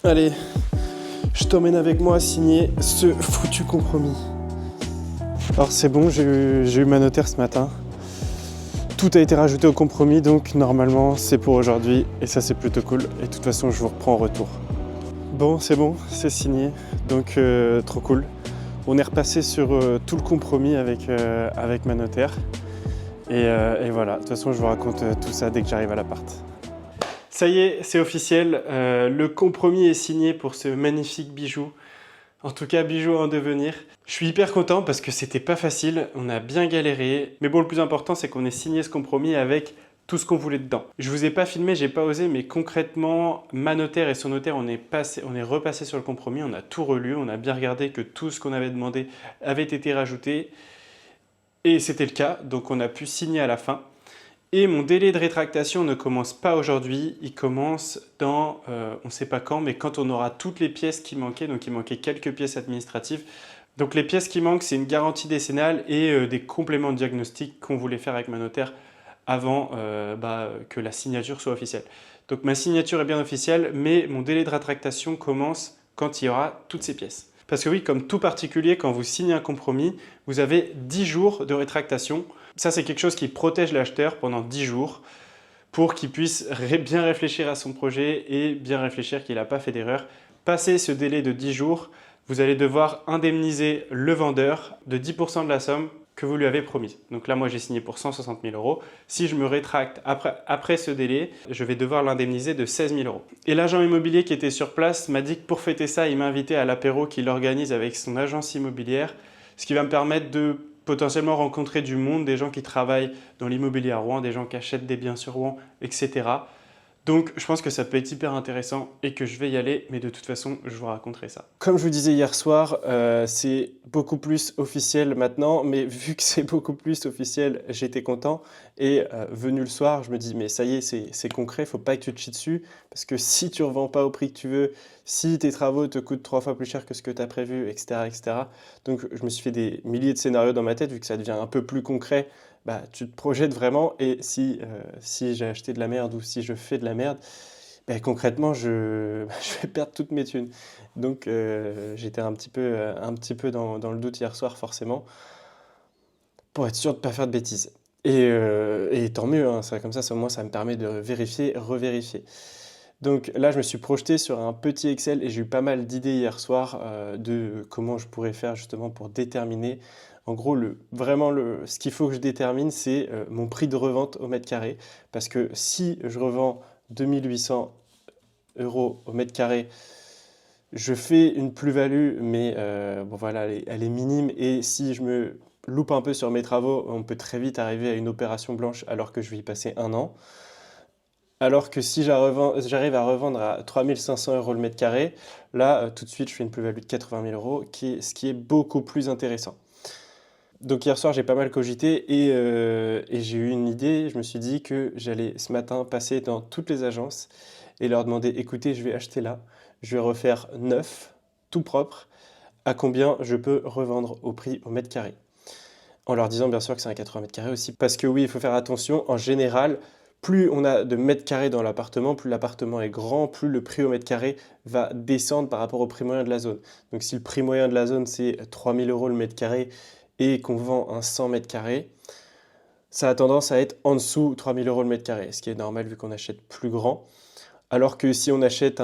Allez, je t'emmène avec moi à signer ce foutu compromis. Alors c'est bon, j'ai eu ma notaire ce matin. Tout a été rajouté au compromis, donc normalement c'est pour aujourd'hui et ça c'est plutôt cool. Et de toute façon je vous reprends en retour. Bon, c'est signé, donc trop cool. On est repassé sur tout le compromis avec ma notaire. Et voilà, de toute façon je vous raconte tout ça dès que j'arrive à l'appart. Ça y est, c'est officiel, le compromis est signé pour ce magnifique bijou. En tout cas, bijou en devenir. Je suis hyper content parce que c'était pas facile, on a bien galéré. Mais bon, le plus important, c'est qu'on ait signé ce compromis avec tout ce qu'on voulait dedans. Je vous ai pas filmé, j'ai pas osé, mais concrètement, ma notaire et son notaire, on est repassé sur le compromis, on a tout relu, on a bien regardé que tout ce qu'on avait demandé avait été rajouté. Et c'était le cas, donc on a pu signer à la fin. Et mon délai de rétractation ne commence pas aujourd'hui, il commence dans, on ne sait pas quand, mais quand on aura toutes les pièces qui manquaient, donc il manquait quelques pièces administratives. Donc les pièces qui manquent, c'est une garantie décennale et des compléments de diagnostic qu'on voulait faire avec ma notaire avant que la signature soit officielle. Donc ma signature est bien officielle, mais mon délai de rétractation commence quand il y aura toutes ces pièces. Parce que oui, comme tout particulier, quand vous signez un compromis, vous avez 10 jours de rétractation. Ça, c'est quelque chose qui protège l'acheteur pendant 10 jours pour qu'il puisse bien réfléchir à son projet et bien réfléchir qu'il n'a pas fait d'erreur. Passé ce délai de 10 jours, vous allez devoir indemniser le vendeur de 10% de la somme que vous lui avez promise. Donc là, moi, j'ai signé pour 160 000 €. Si je me rétracte après ce délai, je vais devoir l'indemniser de 16 000 €. Et l'agent immobilier qui était sur place m'a dit que pour fêter ça, il m'a invité à l'apéro qu'il organise avec son agence immobilière, ce qui va me permettre de potentiellement rencontrer du monde, des gens qui travaillent dans l'immobilier à Rouen, des gens qui achètent des biens sur Rouen, etc. Donc je pense que ça peut être hyper intéressant et que je vais y aller, mais de toute façon, je vous raconterai ça. Comme je vous disais hier soir, c'est beaucoup plus officiel maintenant, mais vu que c'est beaucoup plus officiel, j'étais content. Et venu le soir, je me dis, mais ça y est, c'est concret, faut pas que tu te chies dessus, parce que si tu ne revends pas au prix que tu veux, si tes travaux te coûtent 3 fois plus cher que ce que tu as prévu, etc., etc. Donc je me suis fait des milliers de scénarios dans ma tête, vu que ça devient un peu plus concret. Bah, tu te projettes vraiment et si j'ai acheté de la merde ou si je fais de la merde, bah, concrètement, je vais perdre toutes mes thunes. Donc j'étais un petit peu dans le doute hier soir forcément, pour être sûr de ne pas faire de bêtises. Et tant mieux, hein, comme ça, au moins ça me permet de vérifier, revérifier. Donc là, je me suis projeté sur un petit Excel et j'ai eu pas mal d'idées hier soir de comment je pourrais faire justement pour déterminer. En gros, ce qu'il faut que je détermine, c'est mon prix de revente au mètre carré. Parce que si je revends 2800 € au mètre carré, je fais une plus-value, mais bon, voilà, elle est minime. Et si je me loupe un peu sur mes travaux, on peut très vite arriver à une opération blanche alors que je vais y passer 1 an. Alors que si j'arrive à revendre à 3500 € le mètre carré, là, tout de suite, je fais une plus-value de 80 000 €, ce qui est beaucoup plus intéressant. Donc hier soir, j'ai pas mal cogité et j'ai eu une idée. Je me suis dit que j'allais ce matin passer dans toutes les agences et leur demander, écoutez, je vais acheter là, je vais refaire neuf, tout propre, à combien je peux revendre au prix au mètre carré. En leur disant bien sûr que c'est un 80 mètres carrés aussi. Parce que oui, il faut faire attention, en général, plus on a de mètres carrés dans l'appartement, plus l'appartement est grand, plus le prix au mètre carré va descendre par rapport au prix moyen de la zone. Donc si le prix moyen de la zone c'est 3 000 € le mètre carré et qu'on vend un 100 mètres carrés, ça a tendance à être en dessous 3 000 € le mètre carré, ce qui est normal vu qu'on achète plus grand. Alors que si on achète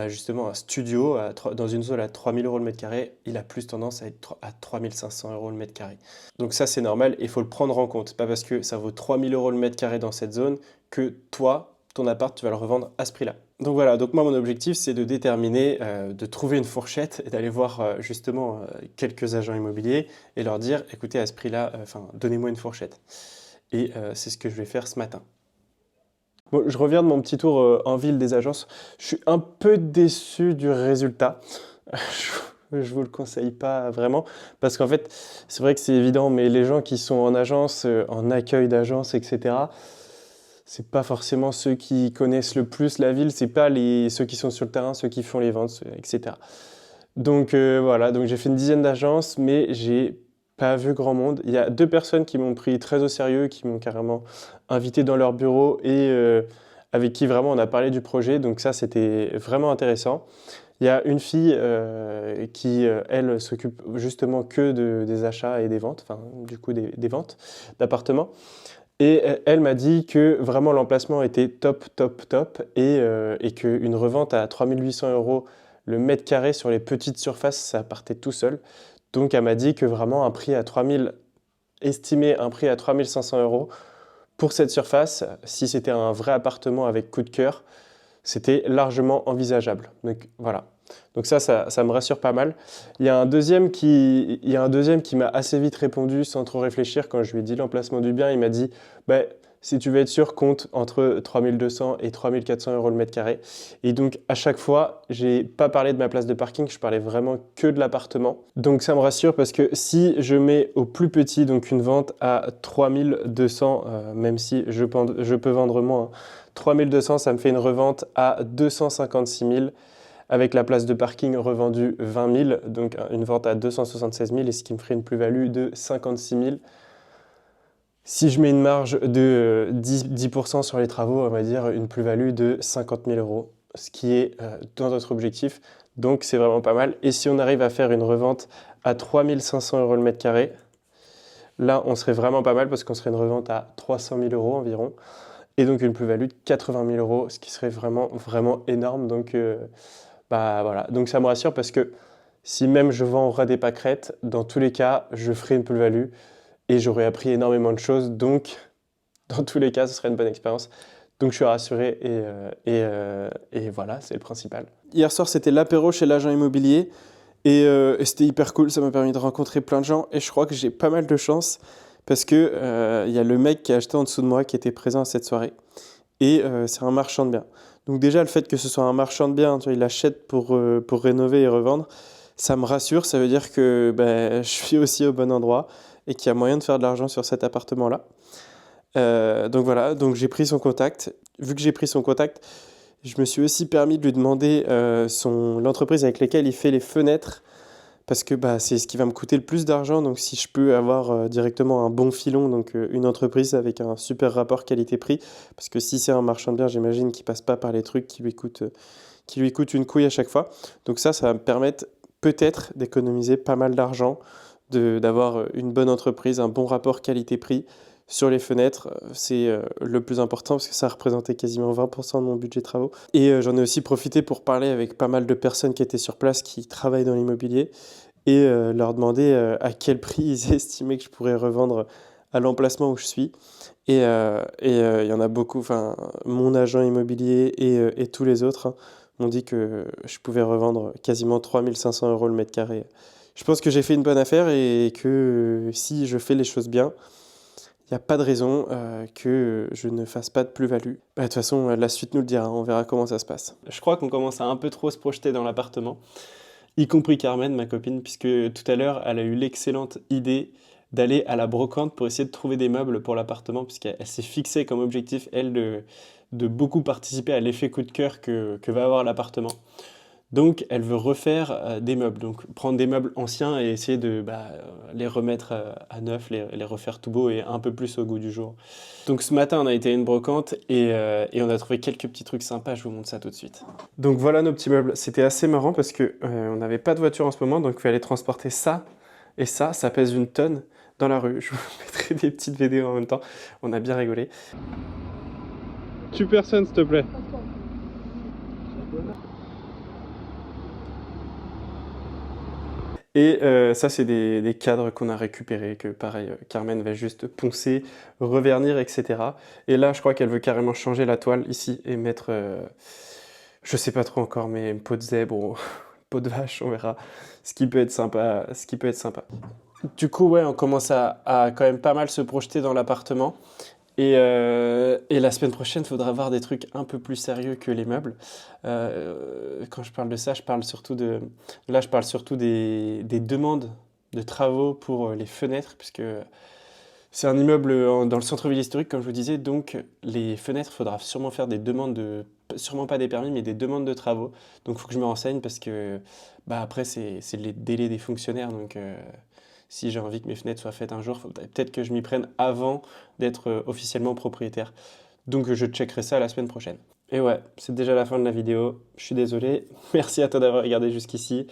justement un studio dans une zone à 3 000 € le mètre carré, il a plus tendance à être à 3 500 € le mètre carré. Donc ça c'est normal et il faut le prendre en compte. Pas parce que ça vaut 3 000 € le mètre carré dans cette zone que toi, ton appart, tu vas le revendre à ce prix-là. Donc voilà, donc moi mon objectif c'est de déterminer, de trouver une fourchette et d'aller voir justement quelques agents immobiliers et leur dire écoutez à ce prix-là, donnez-moi une fourchette. Et c'est ce que je vais faire ce matin. Bon, je reviens de mon petit tour en ville des agences. Je suis un peu déçu du résultat. Je vous le conseille pas vraiment parce qu'en fait, c'est vrai que c'est évident, mais les gens qui sont en agence, en accueil d'agence, etc., c'est pas forcément ceux qui connaissent le plus la ville, c'est pas ceux qui sont sur le terrain, ceux qui font les ventes, etc. Donc voilà, donc j'ai fait une dizaine d'agences, mais j'ai pas vu grand monde. Il y a 2 personnes qui m'ont pris très au sérieux, qui m'ont carrément invité dans leur bureau et avec qui vraiment on a parlé du projet, donc ça c'était vraiment intéressant. Il y a une fille qui, elle, s'occupe justement que des achats et des ventes, enfin du coup des ventes d'appartements. Et elle m'a dit que vraiment l'emplacement était top, top, top et qu'une revente à 3800 euros le mètre carré sur les petites surfaces, ça partait tout seul. Donc elle m'a dit que vraiment estimé un prix à 3500 euros pour cette surface, si c'était un vrai appartement avec coup de cœur, c'était largement envisageable. Donc voilà. Donc ça me rassure pas mal. Il y a un deuxième qui m'a assez vite répondu sans trop réfléchir quand je lui ai dit l'emplacement du bien. Il m'a dit, bah, si tu veux être sûr, compte entre 3200 et 3400 euros le mètre carré. Et donc à chaque fois, j'ai pas parlé de ma place de parking, je parlais vraiment que de l'appartement. Donc ça me rassure parce que si je mets au plus petit, donc une vente à 3200, même si je peux vendre moins, 3200, ça me fait une revente à 256 000 avec la place de parking revendue 20 000, donc une vente à 276 000, et ce qui me ferait une plus-value de 56 000. Si je mets une marge de 10% sur les travaux, on va dire une plus-value de 50 000 euros, ce qui est dans notre objectif. Donc c'est vraiment pas mal. Et si on arrive à faire une revente à 3 500 euros le mètre carré, là on serait vraiment pas mal parce qu'on serait une revente à 300 000 euros environ. Et donc une plus-value de 80 000 euros, ce qui serait vraiment, vraiment énorme. Donc bah voilà, donc ça me rassure parce que si même je vends au ras des pâquerettes, dans tous les cas, je ferai une plus-value et j'aurai appris énormément de choses. Donc, dans tous les cas, ce serait une bonne expérience. Donc, je suis rassuré et voilà, c'est le principal. Hier soir, c'était l'apéro chez l'agent immobilier et c'était hyper cool. Ça m'a permis de rencontrer plein de gens et je crois que j'ai pas mal de chance parce que y a le mec qui a acheté en dessous de moi qui était présent à cette soirée et c'est un marchand de biens. Donc déjà, le fait que ce soit un marchand de biens, tu vois, il achète pour rénover et revendre, ça me rassure. Ça veut dire que ben, je suis aussi au bon endroit et qu'il y a moyen de faire de l'argent sur cet appartement-là. Donc voilà, donc j'ai pris son contact. Vu que j'ai pris son contact, je me suis aussi permis de lui demander l'entreprise avec laquelle il fait les fenêtres parce que bah, c'est ce qui va me coûter le plus d'argent. Donc si je peux avoir directement un bon filon, donc une entreprise avec un super rapport qualité-prix, parce que si c'est un marchand de biens, j'imagine qu'il passe pas par les trucs qui lui coûtent une couille à chaque fois. Donc ça va me permettre peut-être d'économiser pas mal d'argent, d'avoir une bonne entreprise, un bon rapport qualité-prix. Sur les fenêtres, c'est le plus important parce que ça représentait quasiment 20% de mon budget travaux. Et j'en ai aussi profité pour parler avec pas mal de personnes qui étaient sur place, qui travaillent dans l'immobilier, et leur demander à quel prix ils estimaient que je pourrais revendre à l'emplacement où je suis. Et il y en a beaucoup, enfin, mon agent immobilier et tous les autres m'ont dit que je pouvais revendre quasiment 3500 euros le mètre carré. Je pense que j'ai fait une bonne affaire et que si je fais les choses bien, il n'y a pas de raison que je ne fasse pas de plus-value. Bah, de toute façon, la suite nous le dira, on verra comment ça se passe. Je crois qu'on commence à un peu trop se projeter dans l'appartement, y compris Carmen, ma copine, puisque tout à l'heure, elle a eu l'excellente idée d'aller à la brocante pour essayer de trouver des meubles pour l'appartement, puisqu'elle s'est fixée comme objectif, elle, de beaucoup participer à l'effet coup de cœur que va avoir l'appartement. Donc, elle veut refaire des meubles, donc prendre des meubles anciens et essayer de les remettre à neuf, les refaire tout beau et un peu plus au goût du jour. Donc ce matin, on a été à une brocante et on a trouvé quelques petits trucs sympas, je vous montre ça tout de suite. Donc voilà nos petits meubles. C'était assez marrant parce que on n'avait pas de voiture en ce moment, donc il fallait transporter ça et ça pèse une tonne dans la rue. Je vous mettrai des petites vidéos en même temps, on a bien rigolé. Tue personne, s'il te plaît. Et ça, c'est des cadres qu'on a récupérés, que pareil, Carmen va juste poncer, revernir, etc. Et là, je crois qu'elle veut carrément changer la toile ici et mettre, je sais pas trop encore, mais une peau de zèbre ou peau de vache, on verra. Ce qui peut être sympa, ce qui peut être sympa. Du coup, ouais, on commence à quand même pas mal se projeter dans l'appartement. Et la semaine prochaine, il faudra voir des trucs un peu plus sérieux que les meubles. Quand je parle de ça, je parle surtout des demandes de travaux pour les fenêtres, puisque c'est un immeuble dans le centre-ville historique, comme je vous disais, donc les fenêtres, il faudra sûrement faire des demandes sûrement pas des permis, mais des demandes de travaux. Donc il faut que je me renseigne parce que après, c'est les délais des fonctionnaires, donc si j'ai envie que mes fenêtres soient faites un jour, il faudrait peut-être que je m'y prenne avant d'être officiellement propriétaire. Donc je checkerai ça la semaine prochaine. Et ouais, c'est déjà la fin de la vidéo. Je suis désolé. Merci à toi d'avoir regardé jusqu'ici.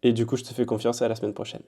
Et du coup, je te fais confiance à la semaine prochaine.